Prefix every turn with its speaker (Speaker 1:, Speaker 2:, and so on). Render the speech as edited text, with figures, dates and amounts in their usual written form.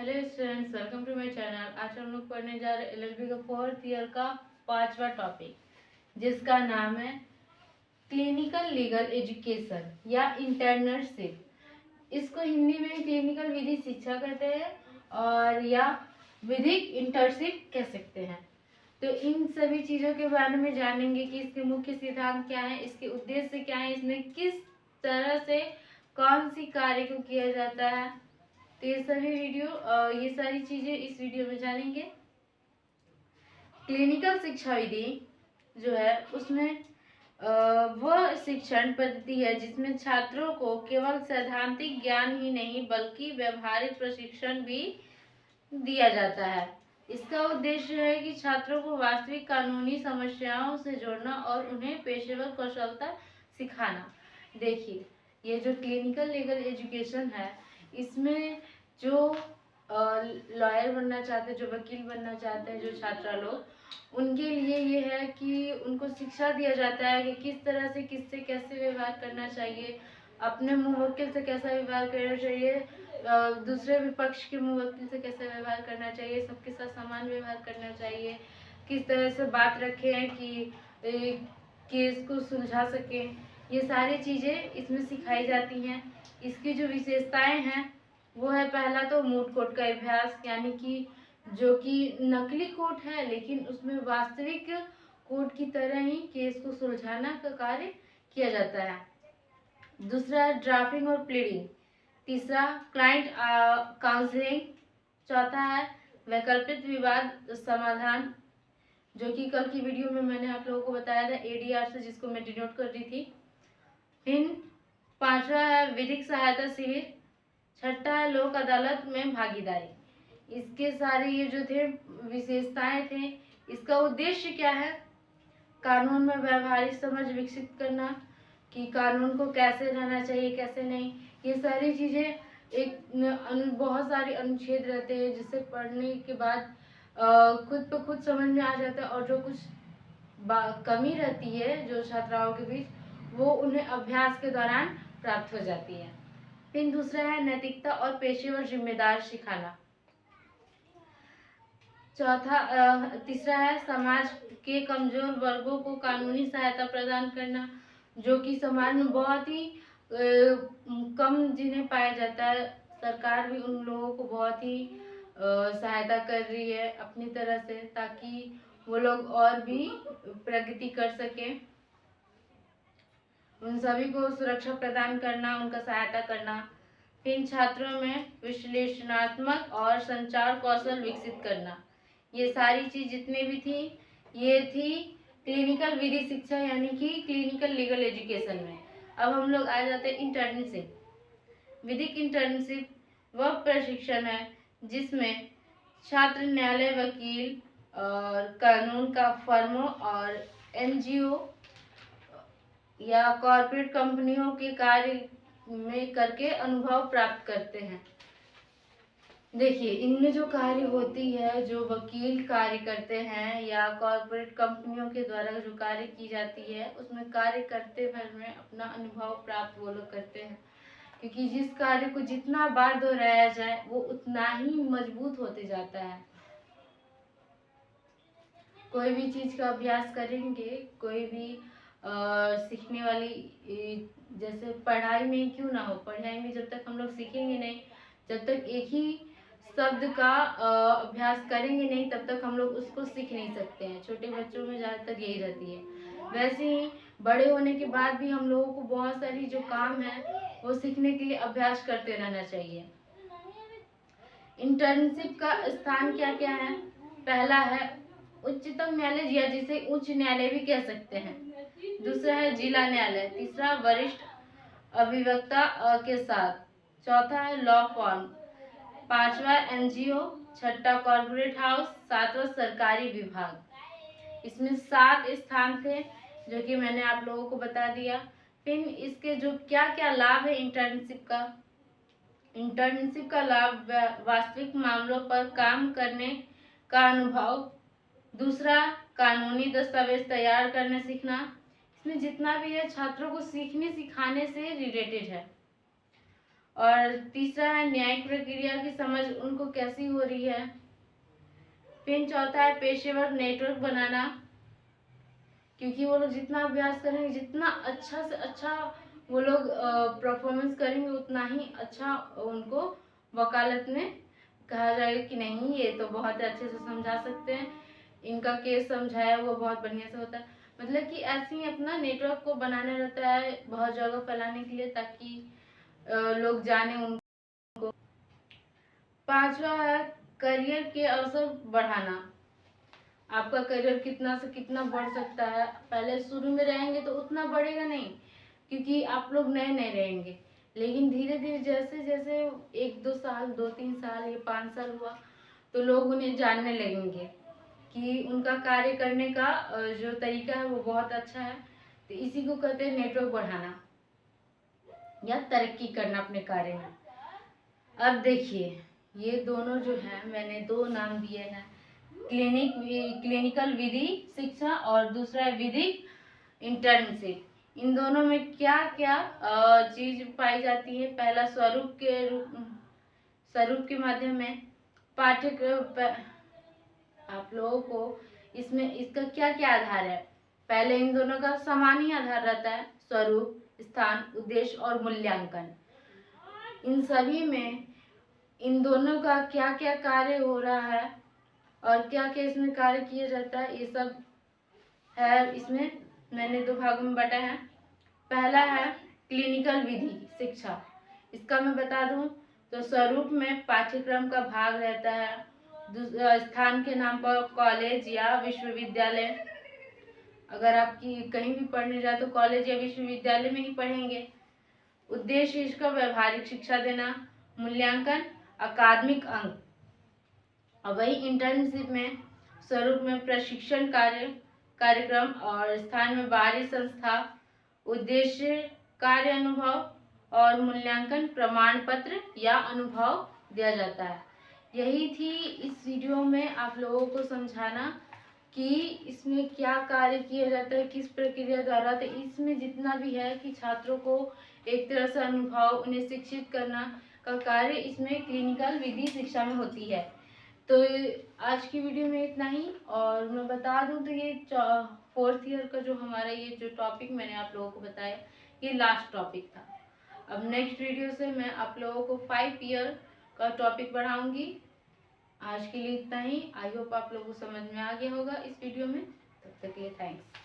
Speaker 1: Hello students, welcome to my channel. आज हम लोग पढ़ने जा रहे हैं एलएलबी का 4th ईयर का 5वां टॉपिक, जिसका नाम है क्लिनिकल लीगल एजुकेशन या इंटर्नशिप। इसको हिंदी में क्लिनिकल विधि शिक्षा कहते हैं और या विधिक इंटर्नशिप कह सकते हैं। तो इन सभी चीज़ों के बारे में जानेंगे कि इसके मुख्य सिद्धांत क्या है, इसके उद्देश्य क्या है, इसमें किस तरह से कौन सी कार्य को किया जाता है। तो ये सारी चीजें इस वीडियो में जानेंगे। क्लिनिकल शिक्षा विधि जो है उसमें वह शिक्षण पद्धति है जिसमें छात्रों को केवल सैद्धांतिक ज्ञान ही नहीं बल्कि व्यवहारिक प्रशिक्षण भी दिया जाता है। इसका उद्देश्य है कि छात्रों को वास्तविक कानूनी समस्याओं से जोड़ना और उन्हें पेशेवर कौशलता सिखाना। देखिए, ये जो क्लिनिकल लीगल एजुकेशन है, इसमें जो लॉयर बनना चाहते हैं, जो वकील बनना चाहते हैं, जो छात्र लोग, उनके लिए ये है कि उनको शिक्षा दिया जाता है कि किस तरह से किससे कैसे व्यवहार करना चाहिए, अपने मुवक्किल से कैसा व्यवहार करना चाहिए, दूसरे विपक्ष के मुवक्किल से कैसा व्यवहार करना चाहिए, सबके साथ समान व्यवहार करना चाहिए, किस तरह से बात रखें कि केस को सुलझा सकें। ये सारी चीज़ें इसमें सिखाई जाती हैं। इसकी जो विशेषताएं हैं वो है, पहला तो मूट कोर्ट का अभ्यास, यानी कि जो कि नकली कोर्ट है लेकिन उसमें वास्तविक कोर्ट की तरह ही केस को सुलझाना का कार्य किया जाता है। दूसरा है ड्राफ्टिंग और प्लीडिंग। तीसरा क्लाइंट काउंसलिंग। चौथा है वैकल्पिक विवाद समाधान, जो कि कल की वीडियो में मैंने आप लोगों को बताया था एडीआर से, जिसको मैं डिनोट कर रही थी। फिर पांचवा है विधिक सहायता शिविर। छठा है लोक अदालत में भागीदारी। इसके सारे ये जो थे विशेषताएं थे। इसका उद्देश्य क्या है? कानून में व्यवहारिक समझ विकसित करना कि कानून को कैसे रहना चाहिए, कैसे नहीं। ये सारी चीज़ें बहुत सारे अनुच्छेद रहते हैं जिसे पढ़ने के बाद खुद ब खुद समझ में आ जाता है, और जो कुछ कमी रहती है जो छात्राओं के बीच, वो उन्हें अभ्यास के दौरान प्राप्त हो जाती है। फिर दूसरा है नैतिकता और पेशेवर जिम्मेदार सिखाना। तीसरा है समाज के कमजोर वर्गों को कानूनी सहायता प्रदान करना, जो कि समाज में बहुत ही कम जिन्हें पाया जाता है। सरकार भी उन लोगों को बहुत ही सहायता कर रही है अपनी तरह से, ताकि वो लोग और भी प्रगति कर सकें। उन सभी को सुरक्षा प्रदान करना, उनका सहायता करना। फिर छात्रों में विश्लेषणात्मक और संचार कौशल विकसित करना। ये सारी चीज जितने भी थी, ये थी क्लिनिकल विधि शिक्षा यानी कि क्लिनिकल लीगल एजुकेशन में। अब हम लोग आ जाते हैं इंटर्नशिप। विधिक इंटर्नशिप वह प्रशिक्षण है जिसमें छात्र न्यायालय, वकील और कानून का फर्मों और एनजीओ या कॉर्पोरेट कंपनियों के कार्य में करके अनुभव प्राप्त करते हैं। देखिए, इनमें जो कार्य होती है, जो वकील कार्य करते हैं या कॉर्पोरेट कंपनियों के द्वारा जो कार्य की जाती है, उसमें कार्य करते भर में अपना अनुभव प्राप्त वो लोग करते हैं, क्योंकि जिस कार्य को जितना बार दोहराया जाए वो उतना ही मजबूत होते जाता है। कोई भी चीज का अभ्यास करेंगे, कोई भी सीखने वाली, जैसे पढ़ाई में क्यों ना हो, पढ़ाई में जब तक हम लोग सीखेंगे नहीं, जब तक एक ही शब्द का अभ्यास करेंगे नहीं, तब तक हम लोग उसको सीख नहीं सकते हैं। छोटे बच्चों में ज़्यादातर यही रहती है। वैसे ही बड़े होने के बाद भी हम लोगों को बहुत सारी जो काम है वो सीखने के लिए अभ्यास करते रहना चाहिए। इंटर्नशिप का स्थान क्या क्या है? पहला है उच्चतम न्यायालय, या जिसे उच्च न्यायालय भी कह सकते हैं। दूसरा है जिला न्यायालय। तीसरा वरिष्ठ अभिवक्ता के साथ। चौथा है लॉ फॉर्म। पांचवा एनजीओ। छठा कॉर्पोरेट हाउस। सातवां सरकारी विभाग। इसमें 7 स्थान थे जो कि मैंने आप लोगों को बता दिया। फिर इसके जो क्या क्या लाभ है इंटर्नशिप का लाभ वास्तविक मामलों पर काम करने का अनुभव। दूसरा कानूनी दस्तावेज तैयार करने सीखना। इसमें जितना भी है छात्रों को सीखने सिखाने से रिलेटेड है। और तीसरा है न्यायिक प्रक्रिया की समझ उनको कैसी हो रही है। फिर चौथा है पेशेवर नेटवर्क बनाना, क्योंकि वो लोग जितना अभ्यास करेंगे, जितना अच्छा से अच्छा वो लोग परफॉर्मेंस करेंगे, उतना ही अच्छा उनको वकालत में कहा जाएगा कि नहीं ये तो बहुत अच्छे से समझा सकते हैं, इनका केस समझाया वो बहुत बढ़िया से होता है। मतलब कि ऐसे ही अपना नेटवर्क को बनाना रहता है बहुत जगह फैलाने के लिए, ताकि लोग जाने उनको। पांचवा है करियर के अवसर बढ़ाना। आपका करियर कितना से कितना बढ़ सकता है। पहले शुरू में रहेंगे तो उतना बढ़ेगा नहीं, क्योंकि आप लोग नए नए रहेंगे, लेकिन धीरे धीरे जैसे जैसे 1-2 साल 2-3 साल या 5 साल हुआ तो लोग उन्हें जानने लगेंगे कि उनका कार्य करने का जो तरीका है वो बहुत अच्छा है। तो इसी को कहते हैं नेटवर्क बढ़ाना या तरक्की करना अपने कार्य में। अब देखिए ये दोनों जो है मैंने 2 नाम दिए हैं, क्लिनिकल विधि शिक्षा और दूसरा है विधिक इंटर्नशिप। इन दोनों में क्या क्या चीज पाई जाती है। पहला स्वरूप के माध्यम में पाठ्यक्रम। आप लोगों को इसमें इसका क्या क्या आधार है। पहले इन दोनों का समान ही आधार रहता है, स्वरूप, स्थान, उद्देश्य और मूल्यांकन। इन सभी में इन दोनों का क्या क्या कार्य हो रहा है और क्या क्या इसमें कार्य किया जाता है, ये सब है। इसमें मैंने 2 भागों में बांटा है। पहला है क्लिनिकल विधि शिक्षा। इसका मैं बता दूं तो स्वरूप में पाठ्यक्रम का भाग रहता है। दूसरा स्थान के नाम पर कॉलेज या विश्वविद्यालय। अगर आपकी कहीं भी पढ़ने जाए तो कॉलेज या विश्वविद्यालय में ही पढ़ेंगे। उद्देश्य इसका व्यवहारिक शिक्षा देना। मूल्यांकन अकादमिक अंक। और वही इंटर्नशिप में स्वरूप में प्रशिक्षण कार्यक्रम और स्थान में बाहरी संस्था। उद्देश्य कार्य अनुभव और मूल्यांकन प्रमाण पत्र या अनुभव दिया जाता है। यही थी इस वीडियो में आप लोगों को समझाना कि इसमें क्या कार्य किया जाता है, किस प्रक्रिया द्वारा। तो इसमें जितना भी है कि छात्रों को एक तरह से अनुभव, उन्हें शिक्षित करना का कार्य इसमें क्लिनिकल विधि शिक्षा में होती है। तो आज की वीडियो में इतना ही। और मैं बता दूं तो ये 4th ईयर का जो हमारा ये जो टॉपिक मैंने आप लोगों को बताया ये लास्ट टॉपिक था। अब नेक्स्ट वीडियो से मैं आप लोगों को 5 ईयर का टॉपिक बढ़ाऊंगी। आज के लिए इतना ही। आई होप आप लोगों को समझ में आ गया होगा इस वीडियो में। तब तक के लिए थैंक्स।